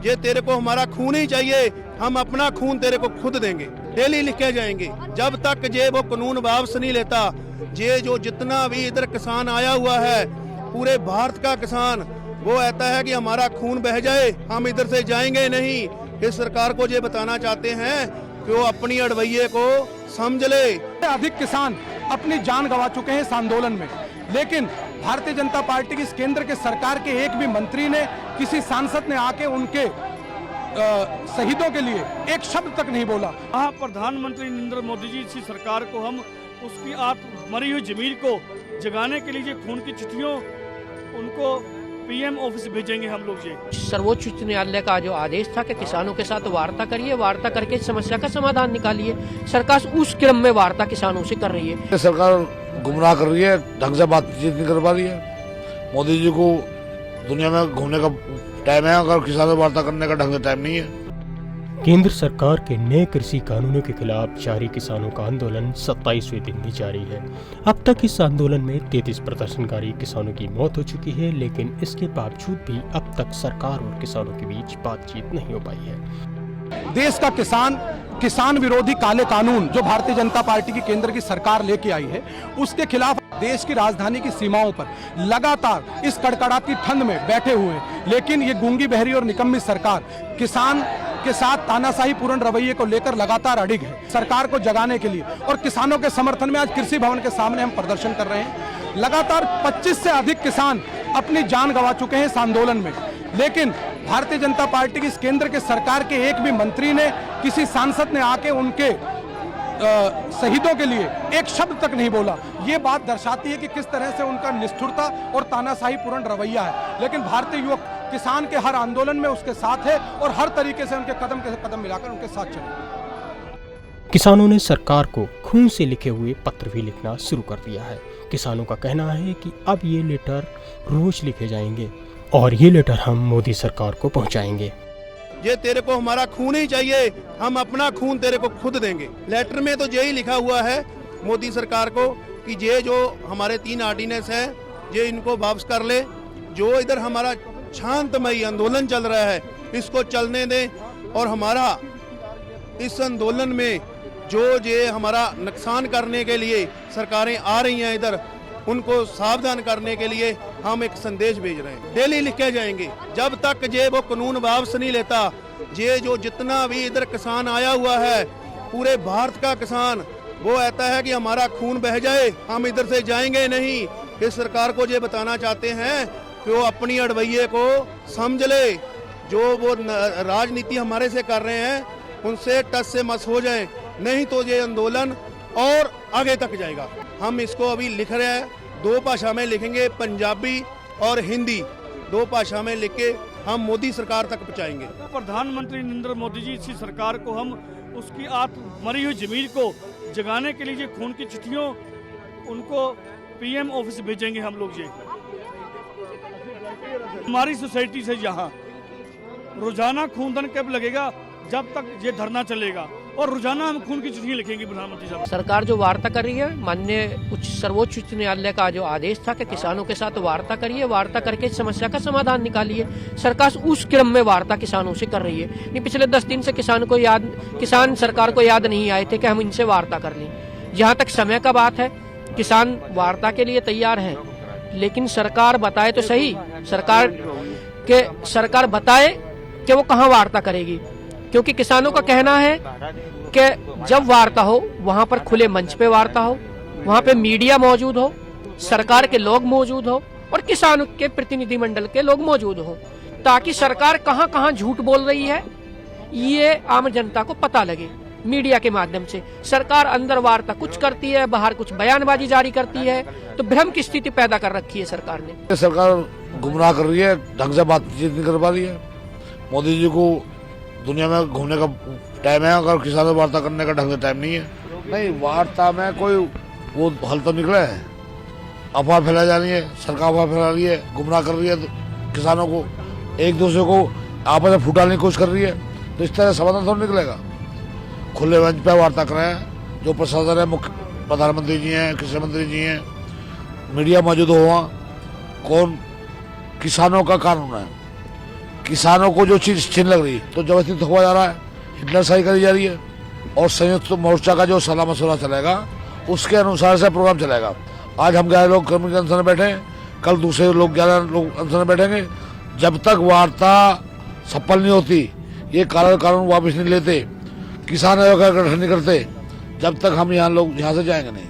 ये तेरे को हमारा खून ही चाहिए, हम अपना खून तेरे को खुद देंगे, डेली लिख के जाएंगे जब तक ये वो कानून वापस नहीं लेता। ये जो जितना भी इधर किसान आया हुआ है, पूरे भारत का किसान, वो कहता है कि हमारा खून बह जाए, हम इधर से जाएंगे नहीं। इस सरकार को ये बताना चाहते हैं कि वो अपनी अड़वैये को समझ ले। अधिक किसान अपनी जान गंवा चुके हैं इस आंदोलन में, लेकिन भारतीय जनता पार्टी की इस केंद्र के सरकार के एक भी मंत्री ने, किसी सांसद ने आके उनके शहीदों के लिए एक शब्द तक नहीं बोला। हाँ, प्रधानमंत्री नरेंद्र मोदी जी की सरकार को हम उसकी मरी हुई जमीन को जगाने के लिए खून की चिट्ठियों उनको पीएम ऑफिस भेजेंगे हम लोग। ये सर्वोच्च न्यायालय का जो आदेश था कि किसानों के साथ वार्ता करिए, वार्ता करके समस्या का समाधान निकालिए, सरकार उस क्रम में वार्ता किसानों से कर रही है। सरकार गुमराह कर रही है, ढंग से बातचीत नहीं कर पा रही है। मोदी जी को दुनिया में घूमने का टाइम है, अगर किसानों से वार्ता करने का ढंग से टाइम नहीं है। केंद्र सरकार के नए कृषि कानूनों के खिलाफ जारी किसानों का आंदोलन 27वें दिन भी जारी है। अब तक इस आंदोलन में 33 प्रदर्शनकारी किसानों की मौत हो चुकी है, लेकिन इसके बावजूद भी अब तक सरकार और किसानों के बीच बातचीत नहीं हो पाई है। देश का किसान विरोधी काले कानून जो भारतीय जनता पार्टी की केंद्र की सरकार लेके आई है, उसके खिलाफ देश की राजधानी की सीमाओं पर लगातार इस कड़कड़ाती ठंड में बैठे हुए हैं। लेकिन ये गूंगी बहरी और निकम्मी सरकार किसान के साथ तानाशाही पूर्ण रवैये को लेकर लगातार अड़िग है। सरकार को जगाने के लिए और किसानों के समर्थन में आज कृषि भवन के सामने हम प्रदर्शन कर रहे हैं। लगातार 25 से अधिक किसान अपनी जान गंवा चुके हैं इस आंदोलन में, लेकिन भारतीय जनता पार्टी की इस केंद्र के सरकार के एक भी मंत्री ने, किसी सांसद ने आके उनके शहीदों के लिए एक शब्द तक नहीं बोला। ये बात दर्शाती है कि किस तरह से उनका निष्ठुरता और तानाशाही पूर्ण रवैया है। लेकिन भारतीय युवक किसान के हर आंदोलन में उसके साथ है और हर तरीके से उनके कदम के कदम मिलाकर उनके साथ चले। किसानों ने सरकार को खून से लिखे हुए पत्र भी लिखना शुरू कर दिया है। किसानों का कहना है कि अब ये लेटर रोज लिखे जाएंगे और ये लेटर हम मोदी सरकार को पहुंचाएंगे। ये तेरे को हमारा खून ही चाहिए, हम अपना खून तेरे को खुद देंगे। लेटर में तो यही लिखा हुआ है मोदी सरकार को कि ये जो हमारे 3 ऑर्डिनेंस है, ये इनको वापस कर ले। जो इधर हमारा शांतमयी आंदोलन चल रहा है, इसको चलने दें और हमारा इस आंदोलन में जो ये हमारा नुकसान करने के लिए सरकारें आ रही हैं इधर, उनको सावधान करने के लिए हम एक संदेश भेज रहे हैं। डेली लिख के जाएंगे जब तक ये वो कानून वापस नहीं लेता। ये जो जितना भी इधर किसान आया हुआ है, पूरे भारत का किसान, वो कहता है कि हमारा खून बह जाए, हम इधर से जाएंगे नहीं। इस सरकार को ये बताना चाहते हैं कि वो अपनी अड़वैये को समझ ले। जो वो राजनीति हमारे से कर रहे हैं, उनसे टच से मस हो जाए, नहीं तो ये आंदोलन और आगे तक जाएगा। हम इसको अभी लिख रहे हैं, 2 भाषा में लिखेंगे, पंजाबी और हिंदी, 2 भाषा में लिख के हम मोदी सरकार तक पहुंचाएंगे। प्रधानमंत्री नरेंद्र मोदी जी की सरकार को हम उसकी मरी हुई जमीन को जगाने के लिए खून की चिट्ठियों उनको पीएम ऑफिस भेजेंगे हम लोग। ये हमारी सोसाइटी से यहाँ रोजाना खूनदान कैंप लगेगा जब तक ये धरना चलेगा, और रोजाना हम खून की चिट्ठियां लिखेंगे प्रधानमंत्री साहब। सरकार जो वार्ता कर रही है, माननीय सर्वोच्च न्यायालय का जो आदेश था कि किसानों के साथ वार्ता करिए, वार्ता करके समस्या का समाधान निकालिए, सरकार उस क्रम में वार्ता किसानों से कर रही है। नहीं, पिछले 10 दिन से किसान सरकार को याद नहीं आए थे कि हम इनसे वार्ता कर लें। जहाँ तक समय का बात है, किसान वार्ता के लिए तैयार है, लेकिन सरकार बताए तो सही, सरकार बताए कि वो कहाँ वार्ता करेगी। क्योंकि किसानों का कहना है कि जब वार्ता हो, वहां पर खुले मंच पे वार्ता हो, वहां पे मीडिया मौजूद हो, सरकार के लोग मौजूद हो और किसानों के प्रतिनिधिमंडल के लोग मौजूद हो, ताकि सरकार कहां कहां झूठ बोल रही है ये आम जनता को पता लगे। मीडिया के माध्यम से सरकार अंदर वार्ता कुछ करती है, बाहर कुछ बयानबाजी जारी करती है, तो भ्रम की स्थिति पैदा कर रखी है सरकार ने। सरकार गुमराह कर रही है, ढंग से बातचीत नहीं कर पा रही है। मोदी जी को दुनिया में घूमने का टाइम है, अगर किसानों से वार्ता करने का ढंग से टाइम नहीं है। नहीं, वार्ता में कोई वो हल तो निकला है, अफवाह फैलाई जा रही है, सरकार अफवाह फैला रही है, गुमराह कर रही है किसानों को, एक दूसरे को आपस में फुटाने की कोशिश कर रही है। तो इस तरह समाधान थोड़ा निकलेगा। खुले मंच पे वार्ता कराएं, जो प्रशासन है, मुख्य प्रधानमंत्री जी हैं, कृषि मंत्री जी हैं, मीडिया मौजूद हो, वहाँ कौन किसानों का कानून है, किसानों को जो चीज छीन लग रही तो व्यवस्थित हुआ जा रहा है, हिटलरशाही करी जा रही है। और संयुक्त मोर्चा का जो सलाह मशवरा चलेगा उसके अनुसार से प्रोग्राम चलेगा। आज हम 11 लोग कर्मी के अनशन में बैठे हैं, कल दूसरे लोग 11 लोग अनशन में बैठेंगे। जब तक वार्ता सफल नहीं होती, ये कानून वापस नहीं लेते, किसान आयोग का गठन नहीं करते, जब तक हम यहाँ से जाएंगे नहीं।